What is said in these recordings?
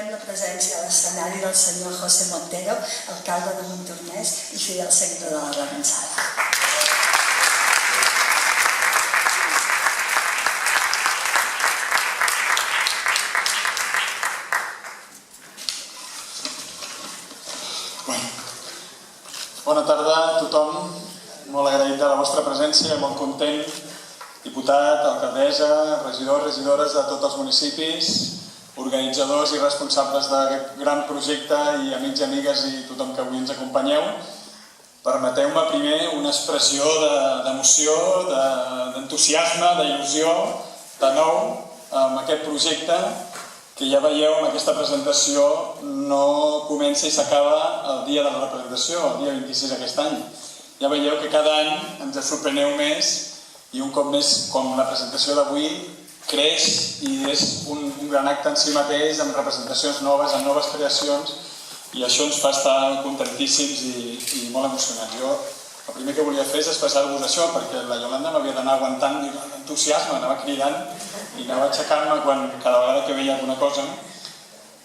confirmem la presència a l'escenari del senyor José Montero, alcalde de Montornès i fidel seguidor de la Remansada. Bona tarda a tothom, molt agraït de la vostra presència, molt content, diputat, alcaldessa, regidors, regidores de tots els municipis, organitzadors i responsables d'aquest gran projecte i amics i amigues i tothom que avui ens acompanyeu. Permeteu-me primer una expressió d'emoció, d'entusiasme, d'il·lusió, de nou, amb aquest projecte que ja veieu amb aquesta presentació no comença i s'acaba el dia de la representació, el dia 26 d'aquest any. Ja veieu que cada any ens sorpreneu més i un cop més, com la presentació d'avui, creix i és un gran acte en si mateix, amb representacions noves, amb noves creacions, i això ens fa estar contentíssims i molt emocionats. Jo el primer que volia fer és expressar-vos això, perquè la Iolanda m'havia d'anar aguantant l'entusiasme, anava cridant i anava aixecant-me cada vegada que veia alguna cosa.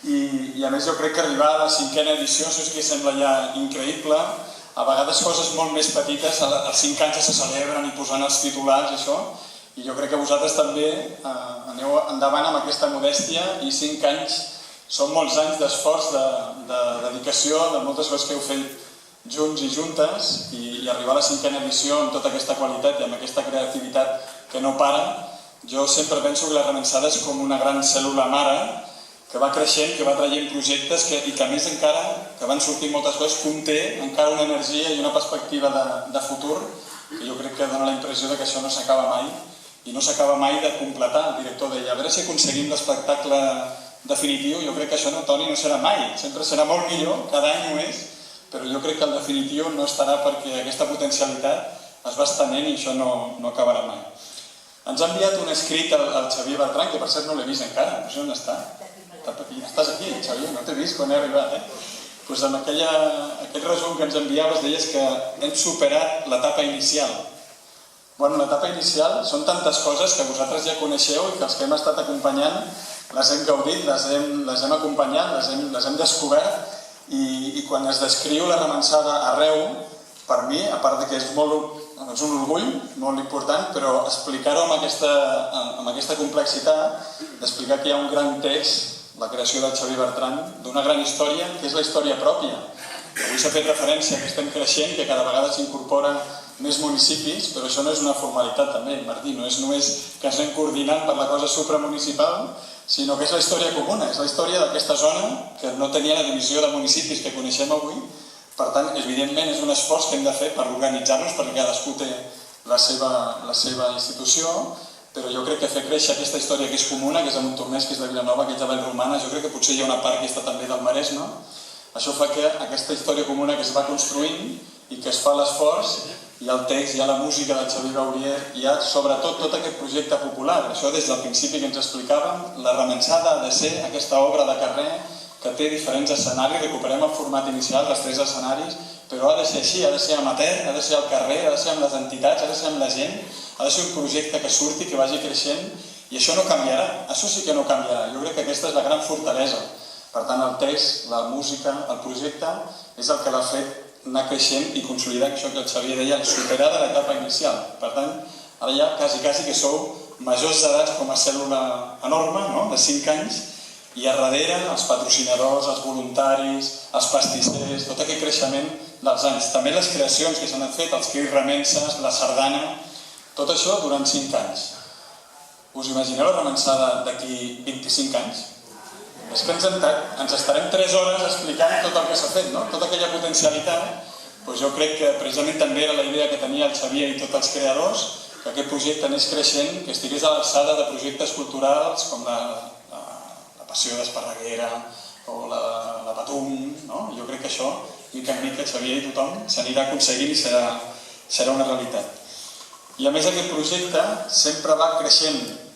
I a més jo crec que arribar a la 5a edició, això sí que sembla ja increïble, a vegades coses molt més petites, als 5 anys se celebren i posant els titulars i això, i jo crec que vosaltres també aneu endavant amb aquesta modèstia i 5 anys són molts anys d'esforç, de dedicació, de moltes coses que heu fet junts i juntes, i arribar a la 5a edició amb tota aquesta qualitat i amb aquesta creativitat que no para. Jo sempre penso que la Remansada és com una gran cèl·lula mare que va creixent, que va traient projectes i que a més encara, que van sortir moltes coses, conté encara una energia i una perspectiva de futur que jo crec que dona la impressió que això no s'acaba mai i no s'acaba mai de completar. El director deia, a veure si aconseguim l'espectacle definitiu. Jo crec que això, Toni, no serà mai, sempre serà molt millor, cada any ho és, però jo crec que el definitiu no estarà perquè aquesta potencialitat es va estenent i això no acabarà mai. Ens ha enviat un escrit al Xavier Bertran, que per cert no l'he vist encara, no sé on està. Estàs aquí, Xavier, no t'he vist quan he arribat. Doncs amb aquest resum que ens enviaves deies que hem superat l'etapa inicial. Bueno, l'etapa inicial són tantes coses que vosaltres ja coneixeu i que els que hem estat acompanyant les hem gaudit, les hem acompanyat, les hem descobert. I quan es descriu la Remansada arreu, per mi, a part que és un orgull molt important, però explicar-ho amb aquesta complexitat, d'explicar que hi ha un gran text, la creació del Xavier Bertran, d'una gran història, que és la història pròpia. Avui s'ha fet referència que estem creixent, que cada vegada s'incorporen més municipis, però això no és una formalitat també, Martí, no és només que ens anem coordinant per la cosa supramunicipal, sinó que és la història comuna, és la història d'aquesta zona que no tenia la divisió de municipis que coneixem avui. Per tant, evidentment, és un esforç que hem de fer per organitzar-nos, perquè cadascú té la seva institució, però jo crec que fer créixer aquesta història que és comuna, que és de Montornès, que és de Vilanova, que és de Vallromana, jo crec que potser hi ha una part que està també del Maresme, això fa que aquesta història comuna que es va construint i que es fa l'esforç, hi ha el text, hi ha la música del Xavier Gaurier, hi ha sobretot tot aquest projecte popular. Això des del principi que ens explicàvem, la Remansada ha de ser aquesta obra de carrer que té diferents escenaris, recuperem el format inicial, els 3 escenaris, però ha de ser així, ha de ser amateur, ha de ser al carrer, ha de ser amb les entitats, ha de ser amb la gent, ha de ser un projecte que surti, que vagi creixent, i això no canviarà, això sí que no canviarà. Jo crec que aquesta és la gran fortalesa. Per tant, el text, la música, el projecte, és el que l'ha fet anar creixent i consolidant això que el Xavier deia, superar de l'etapa inicial. Per tant, ara ja quasi que sou majors d'edat com a cèl·lula enorme, de 5 anys, i a darrere els patrocinadors, els voluntaris, els pastissers, tot aquest creixement dels anys. També les creacions que s'han fet, els Crits Remenses, la sardana, tot això durant 5 anys. Us imagineu la Remansada d'aquí 25 anys? És que ens estarem 3 hores explicant tot el que s'ha fet, tota aquella potencialitat. Jo crec que precisament també era la idea que tenia el Xavier i tots els creadors, que aquest projecte anés creixent, que estigués a l'alçada de projectes culturals com la Passió d'Esparreguera o la Patum. Jo crec que això, mica en mica, Xavier i tothom, s'anirà aconseguint i serà una realitat. I a més aquest projecte sempre va creixent.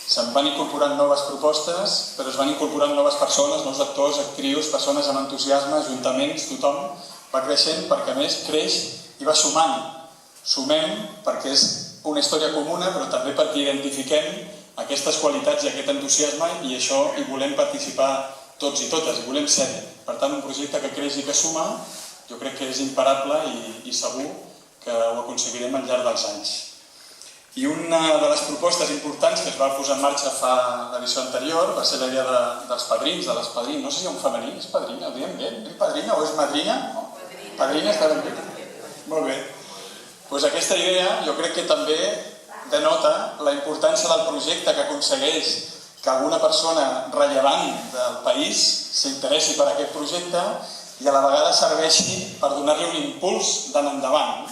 Se'n van incorporant noves propostes, però es van incorporant noves persones, nous actors, actrius, persones amb entusiasme, ajuntaments, tothom va creixent perquè a més creix i va sumant. Sumem perquè és una història comuna, però també perquè identifiquem aquestes qualitats i aquest entusiasme i això hi volem participar tots i totes, i volem ser-hi. Per tant, un projecte que creix i que suma, jo crec que és imparable i segur que ho aconseguirem al llarg dels anys. I una de les propostes importants que es va posar en marxa fa l'edició anterior va ser la idea dels padrins, de les padrines. No sé si hi ha un femení, és padrina, ho diem bé? És padrina o és madrina? Padrina està ben bé? Molt bé. Doncs aquesta idea jo crec que també denota la importància del projecte que aconsegueix que alguna persona rellevant del país s'interessi per aquest projecte i a la vegada serveixi per donar-li un impuls d'endavant.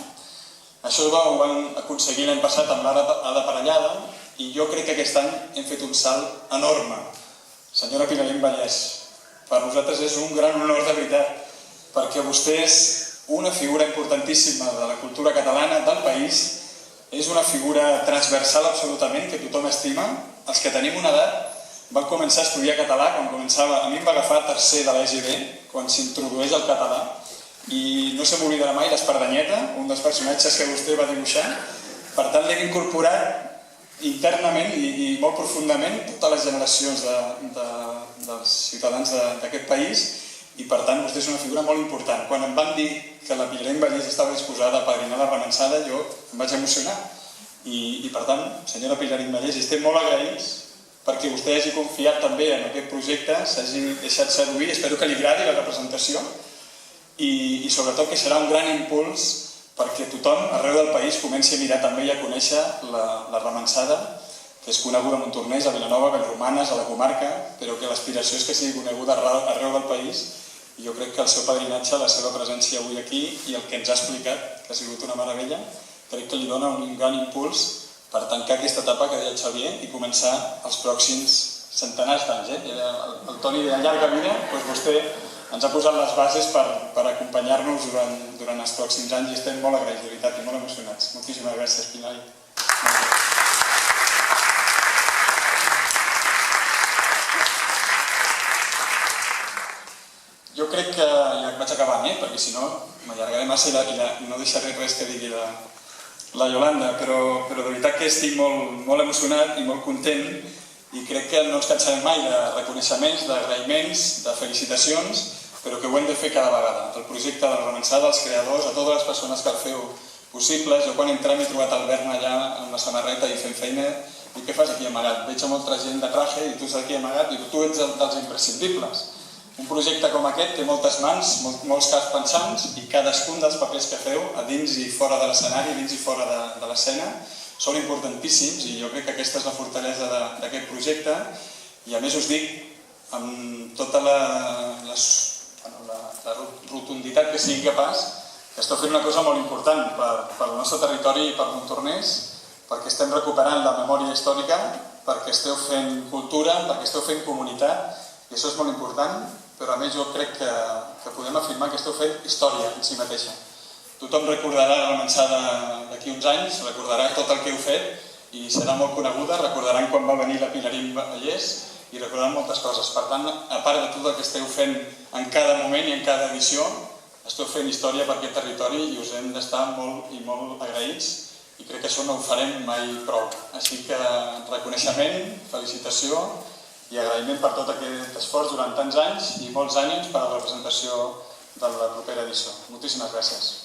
Això ho vam aconseguir l'any passat amb l'Ada Parellada i jo crec que aquest any hem fet un salt enorme. Senyora Pilarín Vallès, per nosaltres és un gran honor de veritat, perquè vostè és una figura importantíssima de la cultura catalana, del país, és una figura transversal absolutament, que tothom estima. Els que tenim una edat vam començar a estudiar català quan començava, a mi em va agafar tercer de l'EGB, quan s'introdueix el català, i no se m'oblidarà mai l'Espardanyeta, un dels personatges que vostè va dibuixar. Per tant, l'hem incorporat internament i molt profundament totes les generacions dels ciutadans d'aquest país i per tant vostè és una figura molt important. Quan em van dir que la Pilarín Vallès estava disposada a padrinar la remençada, jo em vaig emocionar. I per tant, senyora Pilarín Vallès, estem molt agraïts perquè vostè hagi confiat també en aquest projecte, s'hagi deixat seduir, espero que li agradi la representació i sobretot que serà un gran impuls perquè tothom arreu del país comenci a mirar també i a conèixer la remençada, que és coneguda a Montornès, a Vilanova, a Vallromanes, a la comarca, però que l'aspiració és que sigui coneguda arreu del país i jo crec que el seu padrinatge, la seva presència avui aquí i el que ens ha explicat, que ha sigut una meravella, crec que li dona un gran impuls per tancar aquesta etapa que deia el Xavier i començar els pròxims centenars d'anys. El Toni de llarga vida, doncs vostè ens ha posat les bases per acompanyar-nos durant els pròxims anys i estem molt agraïts, de veritat, i molt emocionats. Moltíssimes gràcies, Pilar. Jo crec que ja vaig acabant, perquè si no m'allargaré massa i no deixaré res que digui la Yolanda, però de veritat que estic molt emocionat i molt content i crec que no ens cansarem mai de reconeixements, d'agraïments, de felicitacions, però que ho hem de fer cada vegada. El projecte de la remençada, els creadors, a totes les persones que el feu possibles. Jo quan entrem he trobat el Bern allà amb la samarreta i fent feina. Dic, què fas aquí amagat? Veig a molta gent de traje i tu estàs aquí amagat. Dic, tu ets dels imprescindibles. Un projecte com aquest té moltes mans, molts caps pensants i cadascun dels papers que feu, a dins i fora de l'escenari, a dins i fora de l'escena, són importantíssims i jo crec que aquesta és la fortalesa d'aquest projecte i a més us dic amb tota la rotunditat que sigui capaç que esteu fent una cosa molt important pel nostre territori i per Montornès, perquè estem recuperant la memòria històrica, perquè esteu fent cultura, perquè esteu fent comunitat i això és molt important, però a més jo crec que podem afirmar que esteu fent història en si mateixa. Tothom recordarà la remençada d'aquí uns anys, recordarà tot el que heu fet i serà molt coneguda, recordaran quan va venir la Pilarín Vallès i recordaran moltes coses. Per tant, a part de tot el que esteu fent en cada moment i en cada edició, esteu fent història per aquest territori i us hem d'estar molt i molt agraïts i crec que això no ho farem mai prou. Així que reconeixement, felicitació i agraïment per tot aquest esforç durant tants anys i molts ànims per a la representació de la propera edició. Moltíssimes gràcies.